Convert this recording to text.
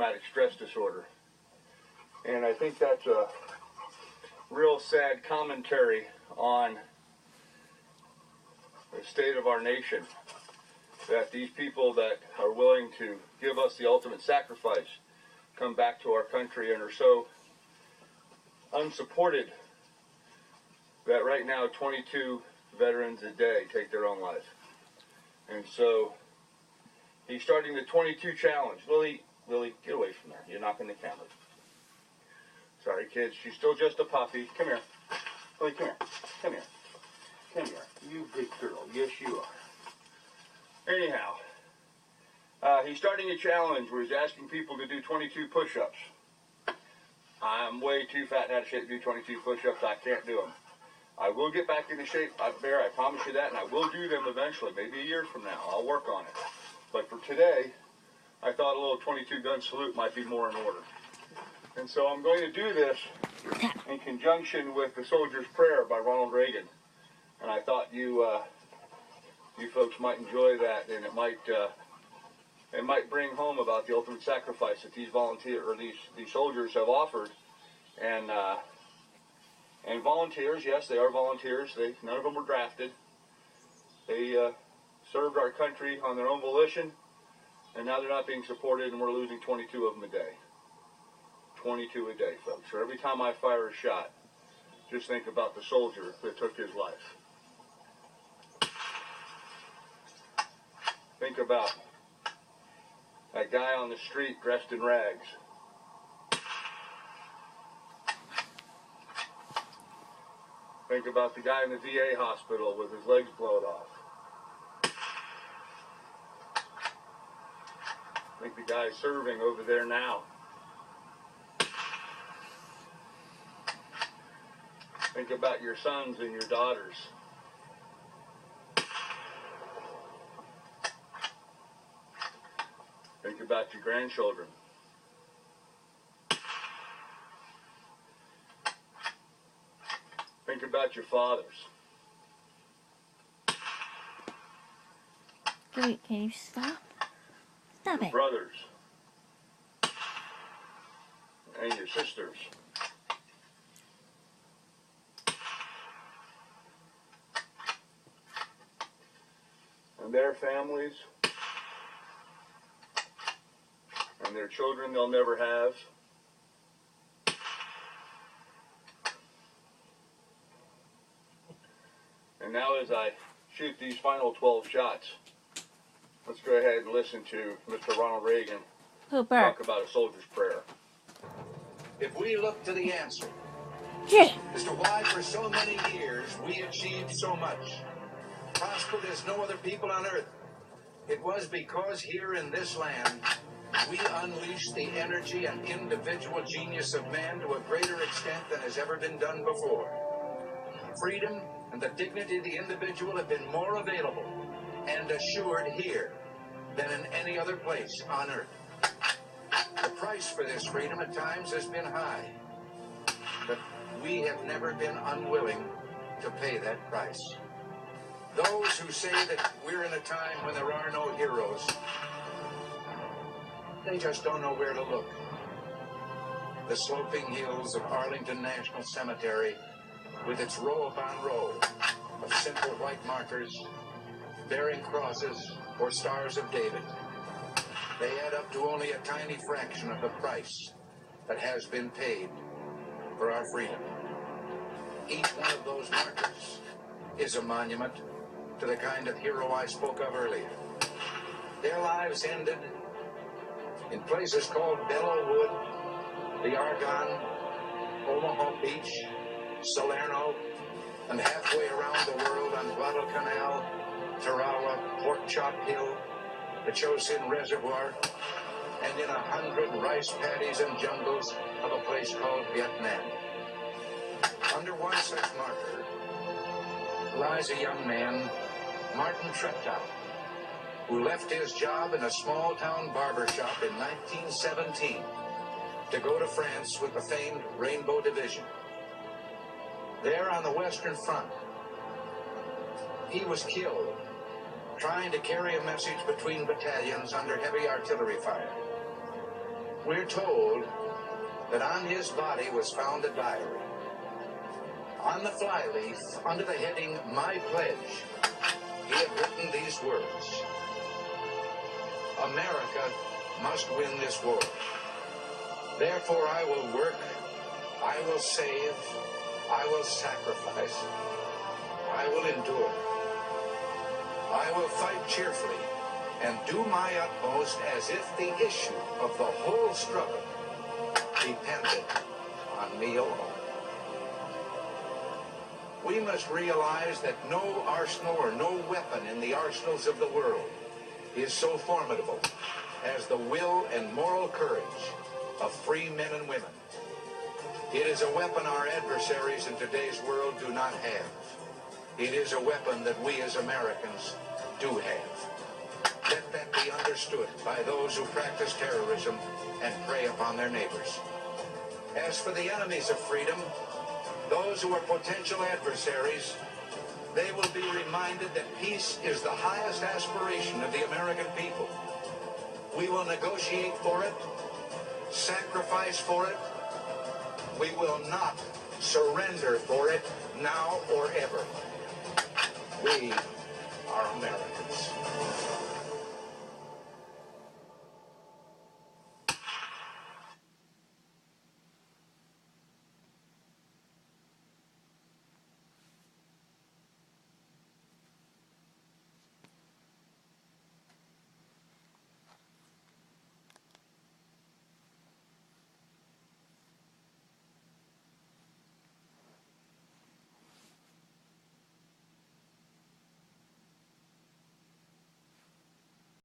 post-traumatic stress disorder. And I think that's a real sad commentary on the state of our nation, that these people that are willing to give us the ultimate sacrifice come back to our country and are so unsupported that right now 22 veterans a day take their own life. And so he's starting the 22 challenge. Lily, get away from there. You're knocking the camera. Sorry, kids. She's still just a puppy. Come here. Lily, come here. Come here. Come here. You good girl. Yes, you are. Anyhow, he's starting a challenge where he's asking people to do 22 push-ups. I'm way too fat and out of shape to do 22 push-ups. I can't do them. I will get back into shape, Bear, I promise you that, and I will do them eventually, maybe a year from now. I'll work on it. But for today, I thought a little 22-gun salute might be more in order. And so I'm going to do this in conjunction with the Soldier's Prayer by Ronald Reagan. And I thought you folks might enjoy that, and it might bring home about the ultimate sacrifice that these soldiers have offered. And volunteers, yes, they are volunteers. None of them were drafted. They served our country on their own volition, and now they're not being supported, and we're losing 22 of them a day. 22 a day, folks. So every time I fire a shot, just think about the soldier that took his life. Think about that guy on the street dressed in rags. Think about the guy in the VA hospital with his legs blown off. Think the guy serving over there now. Think about your sons and your daughters. Think about your grandchildren. Think about your fathers. Wait, can you stop? Stop your it. Brothers. And your sisters. And their families. And their children they'll never have. And now as I shoot these final 12 shots, let's go ahead and listen to Mr. Ronald Reagan talk about a soldier's prayer. If we look to the answer as to why for so many years we achieved so much, prospered as no other people on earth, it was because here in this land we unleashed the energy and individual genius of man to a greater extent than has ever been done before. Freedom and the dignity of the individual have been more available and assured here than in any other place on earth. The price for this freedom at times has been high, but we have never been unwilling to pay that price. Those who say that we're in a time when there are no heroes, they just don't know where to look. The sloping hills of Arlington National Cemetery, with its row upon row of simple white markers bearing crosses or stars of David, they add up to only a tiny fraction of the price that has been paid for our freedom. Each one of those markers is a monument to the kind of hero I spoke of earlier. Their lives ended in places called Belleau Wood, the Argonne, Omaha Beach, Salerno, and halfway around the world on Guadalcanal, Tarawa, Pork Chop Hill, the Chosin Reservoir, and in 100 rice paddies and jungles of a place called Vietnam. Under one such marker lies a young man, Martin Treptow, who left his job in a small-town barber shop in 1917 to go to France with the famed Rainbow Division. There on the Western Front, he was killed trying to carry a message between battalions under heavy artillery fire. we're told that on his body was found a diary. On the flyleaf, under the heading, My Pledge, he had written these words: America must win this war. Therefore I will work, I will save, I will sacrifice, I will endure. I will fight cheerfully and do my utmost as if the issue of the whole struggle depended on me alone. We must realize that no arsenal or no weapon in the arsenals of the world is so formidable as the will and moral courage of free men and women. It is a weapon our adversaries in today's world do not have. It is a weapon that we as Americans do have. Let that be understood by those who practice terrorism and prey upon their neighbors. As for the enemies of freedom, those who are potential adversaries, they will be reminded that peace is the highest aspiration of the American people. We will negotiate for it, sacrifice for it. We will not surrender for it now or ever. We are Americans.